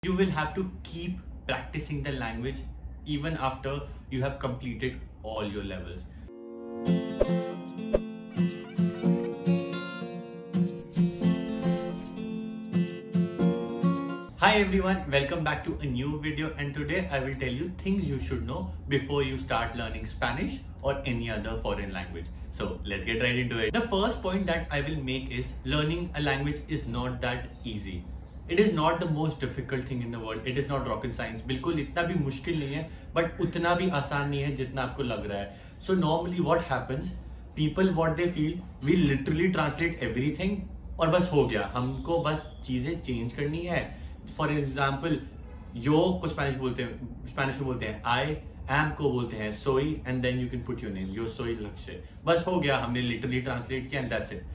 You will have to keep practicing the language even after you have completed all your levels. Hi everyone, welcome back to a new video, and today I will tell you things you should know before you start learning Spanish or any other foreign language. So let's get right into it. The first point that I will make is learning a language is not that easy. It is not the most difficult thing in the world. It is not rocket science. बिल्कुल इतना भी मुश्किल नहीं है, but उतना भी आसान नहीं है जितना आपको लग रहा है. So normally what happens, people what they feel, we literally translate everything और बस हो गया. हमको बस चीजें चेंज करनी है. फॉर एग्जाम्पल यो को स्पेनिश में बोलते हैं आई, एम को बोलते हैं सोई, and then you can put your name, यो सोई लक्ष्य. बस हो गया, हमने लिटरली ट्रांसलेट किया and that's it.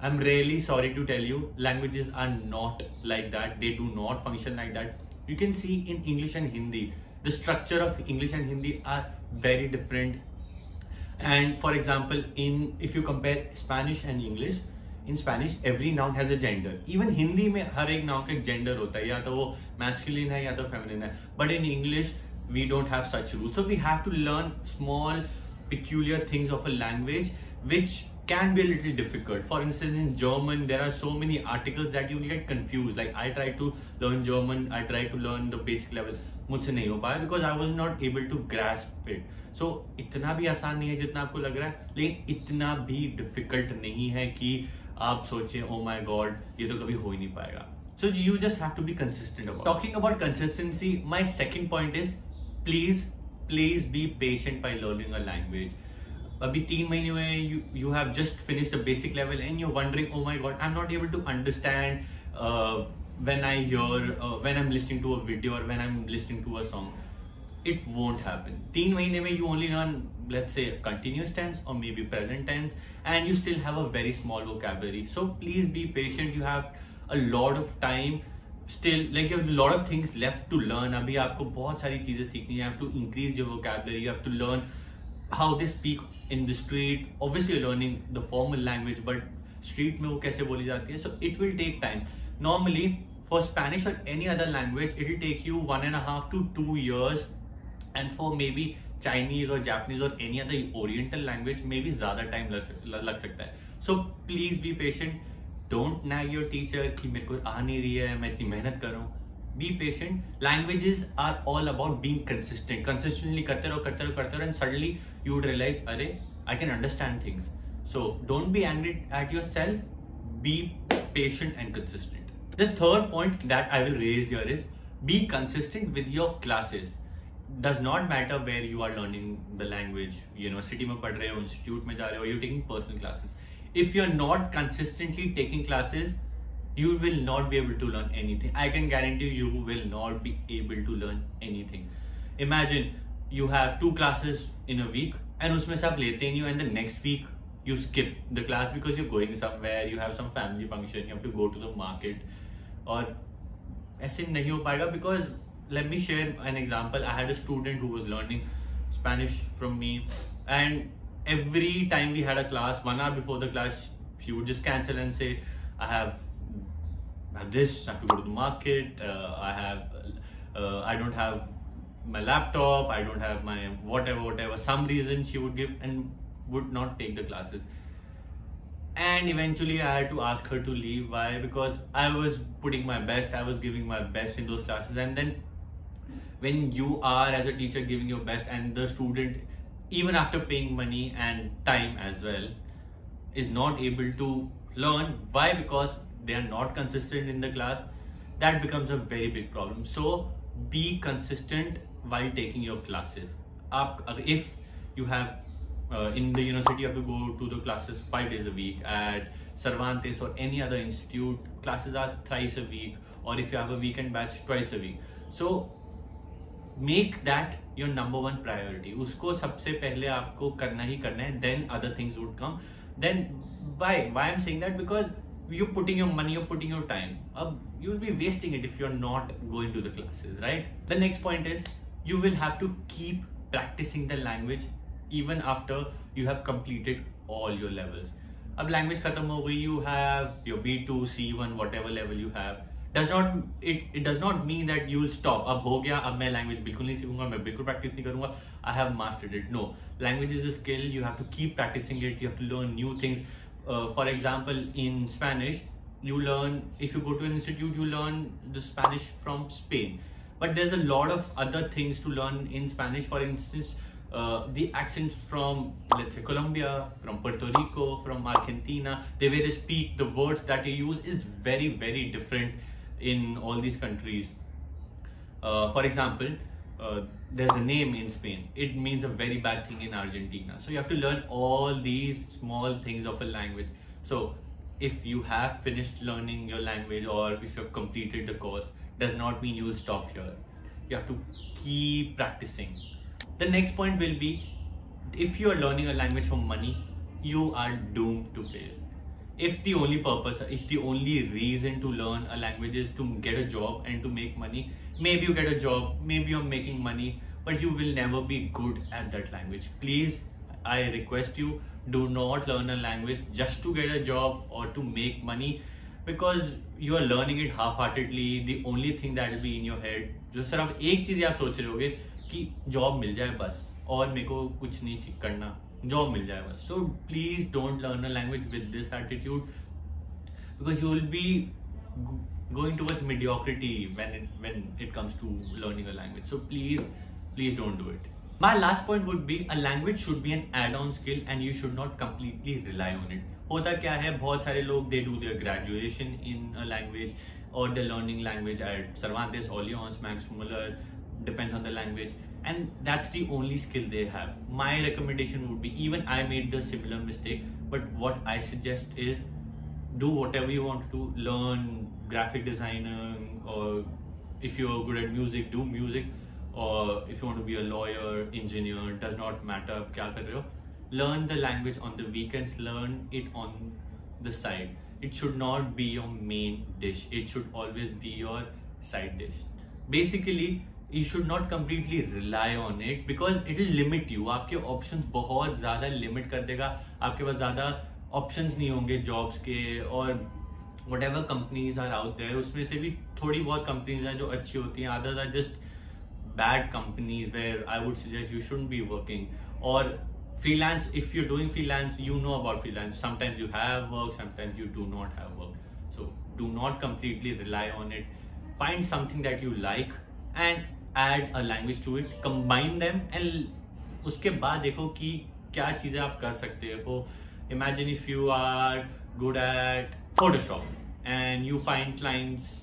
I am really sorry to tell you, languages are not like that. They do not function like that. You can see in English and Hindi, the structure of English and Hindi are very different. And for example if you compare Spanish and English, in Spanish every noun has a gender. Even Hindi में हर एक noun का एक gender होता है, या तो वो masculine है या तो feminine है. But in English we don't have such rules. So we have to learn small peculiar things of a language which can be a little difficult. For instance, in German there are so many articles that you will get confused. Like I tried to learn German, I tried to learn the basic level. मुझसे नहीं हो पाया because I was not able to grasp it. So इतना भी आसान नहीं है जितना आपको लग रहा है, लेकिन इतना भी difficult नहीं है कि आप सोचें oh my god ये तो कभी हो ही नहीं पाएगा. So you just have to be consistent about it. Talking about consistency, my second point is please be patient while learning a language. अभी 3 महीने हुए हैं, you have just finished the basic level and you're wondering oh my god I'm not able to understand when I'm listening to a video or when I'm listening to a song. It won't happen. 3 महीने में you only learn, let's say, continuous tense or maybe present tense, and you still have a very small vocabulary. So please be patient. You have a lot of time still, like you have a lot of things left to learn. अभी आपको बहुत सारी चीजें सीखनी है. You have to increase your vocabulary. You have to learn how they speak in the street. Obviously you're learning the formal language, but street में वो कैसे बोली जाती है. So it will take time. Normally for Spanish or any other language it will take you 1.5 to 2 years, and for maybe Chinese or Japanese or any other Oriental language maybe ज़्यादा time लग सकता है. So please be patient. Don't nag your teacher कि मेरे को आ नहीं रही है, मैं इतनी मेहनत कर रहा हूँ. Be patient. Languages are all about being consistent. Consistently करते रहो, and suddenly you would realize अरे I can understand things. So don't be angry at yourself. Be patient and consistent. The third point that I will raise here is be consistent with your classes. Does not matter where you are learning the language, university में पढ़ रहे हो, institute में जा रहे हो, you're taking personal classes. If you're not consistently taking classes, you will not be able to learn anything. I can guarantee you will not be able to learn anything. Imagine you have 2 classes in a week and उसमें से आप लेते ही नहीं हो, and the next week you skip the class because you're going somewhere, you have some family function, you have to go to the market. और ऐसे नहीं हो पाएगा because let me share an example. I had a student who was learning Spanish from me, and every time we had a class, 1 hour before the class she would just cancel and say I have this, I have to go to the market, I don't have my laptop, I don't have my whatever, some reason she would give and would not take the classes. And eventually I had to ask her to leave. Why? Because I was putting my best, I was giving my best in those classes. And then when you are as a teacher giving your best and the student, even after paying money and time as well, is not able to learn, why? Because they are not consistent in the class, that becomes a very big problem. So be consistent while taking your classes. If you have in the university you have to go to the classes 5 days a week. At Cervantes or any other institute, classes are thrice a week, or if you have a weekend batch, twice a week. So make that your number 1 priority. उसको सबसे पहले आपको करना ही करना है, then other things would come. Then why I'm saying that? Because you're putting your money, you're putting your time. You'll be wasting it if you're not going to the classes, right? The next point is you will have to keep practicing the language even after you have completed all your levels. अब language खत्म हो गई, you have your B2, C1, whatever level you have. it does not mean that you will stop. अब हो गया, अब मैं language बिल्कुल नहीं सीखूंगा, मैं बिल्कुल practice नहीं करूंगा, I have mastered it. No, language is a skill. You have to keep practicing it. You have to learn new things. For example, in Spanish, you learn, if you go to an institute, you learn the Spanish from Spain. But there's a lot of other things to learn in Spanish. For instance, the accents from, let's say, Colombia, from Puerto Rico, from Argentina, the way they speak, the words that they use is very, very different in all these countries. For example, there's a name in Spain. It means a very bad thing in Argentina. So you have to learn all these small things of a language. So if you have finished learning your language, or if you have completed the course, does not mean you will stop here. You have to keep practicing. The next point will be, if you are learning a language for money, you are doomed to fail. If the only purpose, if the only reason to learn a language is to get a job and to make money, maybe you get a job, maybe you're making money, but you will never be good at that language. Please, I request you, do not learn a language just to get a job or to make money, because you are learning it half-heartedly. The only thing that will be in your head, जो सिर्फ एक चीज़ आप सोच रहे होगे कि job मिल जाए बस, और मेरे को कुछ नहीं करना, जॉब मिल जाए बस. So please don't learn a language with this attitude, because you will be going towards mediocrity when it comes to learning a language. So please don't do it. My last point would be, a language should be an add-on skill and you should not completely rely on it. होता क्या है, बहुत सारे लोग, they do their graduation in a language, or they're learning language at Cervantes, Alliance, Max Muller, depends on the language, and that's the only skill they have. My recommendation would be, even I made the similar mistake, but what I suggest is, do whatever you want to learn, graphic designing, or if you're good at music, do music, or if you want to be a lawyer, engineer, does not matter kya kar rahe ho. Learn the language on the weekends, learn it on the side. It should not be your main dish. It should always be your side dish. Basically, you should not completely rely on it, because it will limit you. आपके options बहुत ज़्यादा limit कर देगा. आपके पास ज़्यादा options नहीं होंगे jobs के, और whatever companies are out there, उसमें से भी थोड़ी बहुत companies हैं जो अच्छी होती हैं. Others are just bad companies where I would suggest you shouldn't be working. Or freelance, if you're doing freelance, you know about freelance. Sometimes you have work, sometimes you do not have work. So do not completely rely on it. Find something that you like and add a language to it. Combine them and उसके बाद देखो कि क्या चीज़ें आप कर सकते हो. Imagine if you are good at Photoshop and you find clients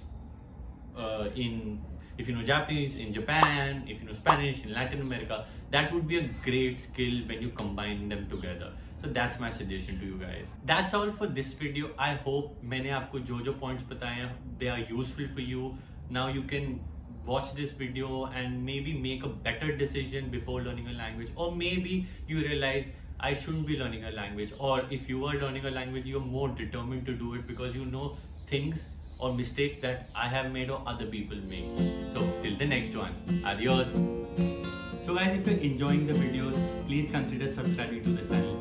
if you know Japanese, in Japan, if you know Spanish, in Latin America. That would be a great skill when you combine them together. So that's my suggestion to you guys. That's all for this video. I hope मैंने आपको जो points बताए हैं, they are useful for you. Now you can watch this video and maybe make a better decision before learning a language, or maybe you realize I shouldn't be learning a language, or if you are learning a language, you're more determined to do it because you know things or mistakes that I have made or other people make. So till the next one, adios. So guys, if you're enjoying the videos, please consider subscribing to the channel.